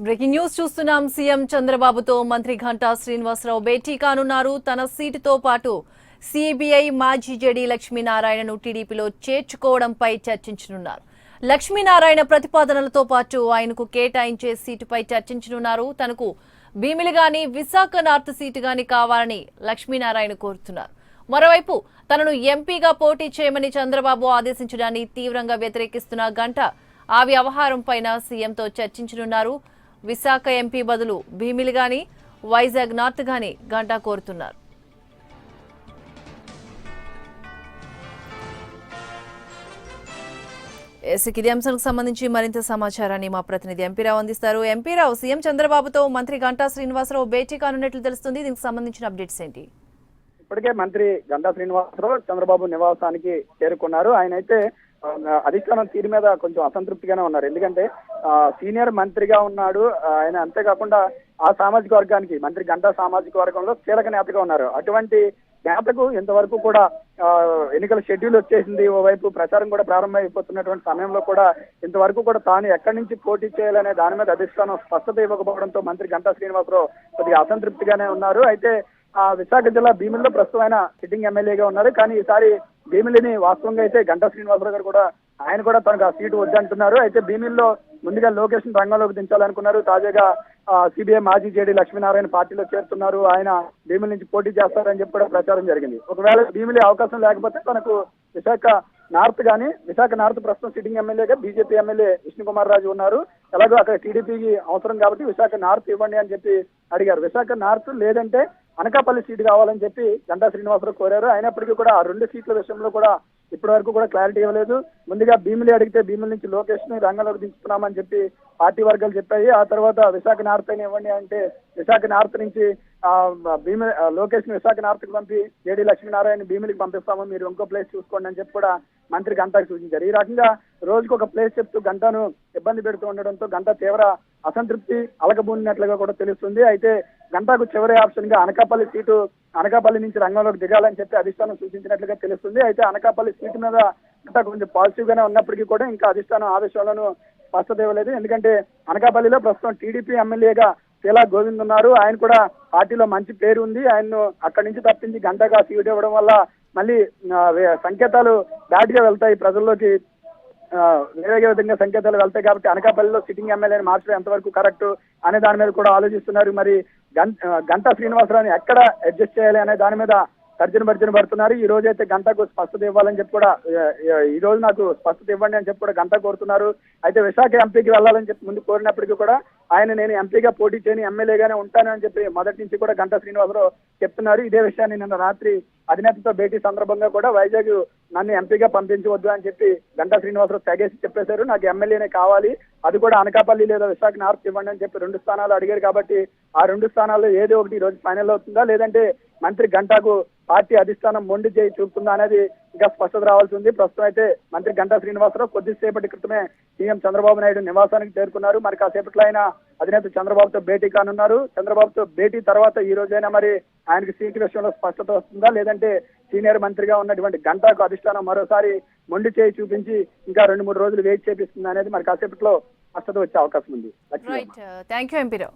Breaking news చూస్తున్నాం. CM చంద్రబాబుతో మంత్రి ఘంటా శ్రీనివాసరావు భేటీ కానున్నారు. తన సీటుతో పాటు సిబిఐ మాజీ జేడీ లక్ష్మీనారాయణను టీడీపీలో చేర్చుకోవడంపై చర్చించనున్నారు. లక్ష్మీనారాయణ ప్రతిపాదనలతో పాటు ఆయనకు కేటాయించే సీటుపై చర్చించనున్నారు. తనకు భీమిలి గాని విశాఖ నార్త్ సీటు గాని కావాలని లక్ష్మీనారాయణ కోరుతున్నారు. మరోవైపు తనను ఎంపీగా పోటీ చేయమని చంద్రబాబు ఆదేశించడాన్ని తీవ్రంగా వ్యతిరేకిస్తున్న ఘంటా ఆ వ్యవహారంపైన సీఎంతో చర్చించనున్నారు. విశాఖ ఎంపీ బదులు భీమిలి గాని వైజాగ్ నార్త్ గాని ఘంటా కోరుతున్నారు. ఇదే అంశానికి సంబంధించి మరింత సమాచారాన్ని మా ప్రతినిధి ఎంపీరావు అందిస్తారు. ఎంపీరావు, సీఎం చంద్రబాబుతో మంత్రి ఘంటా శ్రీనివాసరావు భేటీ కానున్నట్లు తెలుస్తుంది. దీనికి సంబంధించిన అప్డేట్స్ ఏంటి? ఇప్పటికే మంత్రి ఘంటా శ్రీనివాసరావు చంద్రబాబు నివాసానికి చేరుకున్నారు. ఆయన అయితే అధిష్టానం తీరు మీద కొంచెం అసంతృప్తిగానే ఉన్నారు. ఎందుకంటే సీనియర్ మంత్రిగా ఉన్నాడు ఆయన. అంతేకాకుండా ఆ సామాజిక వర్గానికి మంత్రి ఘంటా సామాజిక వర్గంలో కీలక నేతగా ఉన్నారు. అటువంటి నేతకు ఇంతవరకు కూడా ఎన్నికల షెడ్యూల్ వచ్చేసింది. ఓవైపు ప్రచారం కూడా ప్రారంభమైపోతున్నటువంటి సమయంలో కూడా ఇంతవరకు కూడా తాను ఎక్కడి నుంచి పోటీ చేయాలనే దాని మీద అధిష్టానం స్పష్టత ఇవ్వకపోవడంతో మంత్రి ఘంటా శ్రీనివాసరావు కొద్దిగా అసంతృప్తిగానే ఉన్నారు. అయితే విశాఖ జిల్లా భీమిలిలో ప్రస్తుతం ఆయన సిట్టింగ్ ఎమ్మెల్యేగా ఉన్నారు. కానీ ఈసారి భీమిలిని వాస్తవంగా అయితే ఘంటా శ్రీనివాసరావు గారు కూడా ఆయన కూడా తనకు ఆ సీటు వద్దంటున్నారు. అయితే భీమిలిలో ముందుగా లోకేష్ రంగంలోకి దించాలనుకున్నారు. తాజాగా సిబిఐ మాజీ జేడీ లక్ష్మీనారాయణ పార్టీలో చేరుతున్నారు. ఆయన భీమిలి నుంచి పోటీ చేస్తారని చెప్పి కూడా ప్రచారం జరిగింది. ఒకవేళ భీమిలి అవకాశం లేకపోతే తనకు విశాఖ నార్త్ గానీ, విశాఖ నార్త్ ప్రస్తుతం సిట్టింగ్ ఎమ్మెల్యేగా బీజేపీ ఎమ్మెల్యే విష్ణుకుమార్ రాజు ఉన్నారు. ఎలాగో అక్కడ టీడీపీకి అవసరం కాబట్టి విశాఖ నార్త్ ఇవ్వండి అని చెప్పి అడిగారు. విశాఖ నార్త్ లేదంటే అనకాపల్లి సీటు కావాలని చెప్పి ఘంటా శ్రీనివాసరావు కోరారు. అయినప్పటికీ కూడా ఆ 2 సీట్ల విషయంలో కూడా ఇప్పటి వరకు కూడా క్లారిటీ ఇవ్వలేదు. ముందుగా భీమిలి అడిగితే భీమిలి నుంచి లోకేష్ ని రంగంలోకి దించుతున్నామని చెప్పి పార్టీ వర్గాలు చెప్పాయి. ఆ తర్వాత విశాఖ నార్త్ అయినా ఇవ్వండి అంటే విశాఖ నార్త్ నుంచి లోకేష్ ని విశాఖ నార్త్ కి పంపి జేడీ లక్ష్మీనారాయణ భీమిలికి పంపిస్తాము, మీరు ఇంకో ప్లేస్ చూసుకోండి అని చెప్పి కూడా మంత్రి ఘంటాకు సూచించారు. ఈ రకంగా రోజుకు ఒక ప్లేస్ చెప్తూ ఘంటాను ఇబ్బంది పెడుతూ ఉండడంతో ఘంటా తీవ్ర అసంతృప్తి అలకబూనినట్లుగా కూడా తెలుస్తుంది. అయితే ఘంటాకు చివరి ఆప్షన్ గా అనకాపల్లి సీటు, అనకాపల్లి నుంచి రంగంలోకి దిగాలని చెప్పి అధిష్టానం సూచించినట్లుగా తెలుస్తుంది. అయితే అనకాపల్లి సీటు మీద ఘంటా కొంచెం పాజిటివ్ గానే ఉన్నప్పటికీ కూడా ఇంకా అధిష్టానం ఆదేశాలను స్పష్టత ఇవ్వలేదు. ఎందుకంటే అనకాపల్లిలో ప్రస్తుతం టీడీపీ ఎమ్మెల్యేగా శీలా గోవింద్ ఉన్నారు. ఆయన కూడా పార్టీలో మంచి పేరు ఉంది. ఆయన్ను అక్కడి నుంచి తప్పించి ఘంటాగా సీటు ఇవ్వడం వల్ల మళ్ళీ సంకేతాలు దాటిగా వెళ్తాయి ప్రజల్లోకి, వేరే విధంగా సంకేతాలు వెళ్తాయి. కాబట్టి అనకాపల్లిలో సిట్టింగ్ ఎమ్మెల్యేని మార్చడం ఎంతవరకు కరెక్ట్ అనే దాని మీద కూడా ఆలోచిస్తున్నారు. మరి ఘంటా శ్రీనివాసరావుని ఎక్కడ అడ్జస్ట్ చేయాలి అనే దాని మీద తర్జన పడుతున్నారు. ఈ రోజు అయితే ఘంటాకు స్పష్టత ఇవ్వాలని చెప్పి కూడా, ఈ రోజు నాకు స్పష్టత ఇవ్వండి అని చెప్పి కూడా ఘంటా కోరుతున్నారు. అయితే విశాఖ ఎంపీకి వెళ్ళాలని చెప్పి ముందు కోరినప్పటికీ కూడా నేను ఎంపీగా పోటీ చేయని ఎమ్మెల్యేగానే ఉంటానని చెప్పి మొదటి నుంచి కూడా ఘంటా శ్రీనివాసరావు చెప్తున్నారు. ఇదే విషయాన్ని నిన్న రాత్రి అధినేతతో భేటీ సందర్భంగా కూడా వైజాగ్ నన్ను ఎంపీగా పంపించవద్దు అని చెప్పి ఘంటా శ్రీనివాసరావు తెగేసి చెప్పేశారు. నాకు ఎమ్మెల్యేనే కావాలి, అది కూడా అనకాపల్లి లేదా విశాఖ నార్త్ ఇవ్వండి అని చెప్పి 2 స్థానాలు అడిగారు. కాబట్టి ఆ 2 స్థానాల్లో ఏదో ఒకటి ఈ రోజు ఫైనల్ అవుతుందా, లేదంటే మంత్రి ఘంటాకు పార్టీ అధిష్టానం మొండి చేయి చూపుతుందా అనేది ఇంకా స్పష్టత రావాల్సి ఉంది. ప్రస్తుతం అయితే మంత్రి ఘంటా శ్రీనివాసరావు కొద్దిసేపటి క్రితమే సీఎం చంద్రబాబు నాయుడు నివాసానికి చేరుకున్నారు. మరి కాసేపట్లో ఆయన అధినేత చంద్రబాబుతో భేటీ కానున్నారు. చంద్రబాబుతో భేటీ తర్వాత ఈ రోజైనా మరి ఆయనకి సీటు విషయంలో స్పష్టత వస్తుందా, లేదంటే సీనియర్ మంత్రిగా ఉన్నటువంటి ఘంటాకు అధిష్టానం మరోసారి మొండి చేయి చూపించి ఇంకా 2-3 రోజులు వెయిట్ చేపిస్తుంది అనేది మరి కాసేపట్లో స్పష్టత వచ్చే అవకాశం ఉంది. Thank you ఎంపీరావు.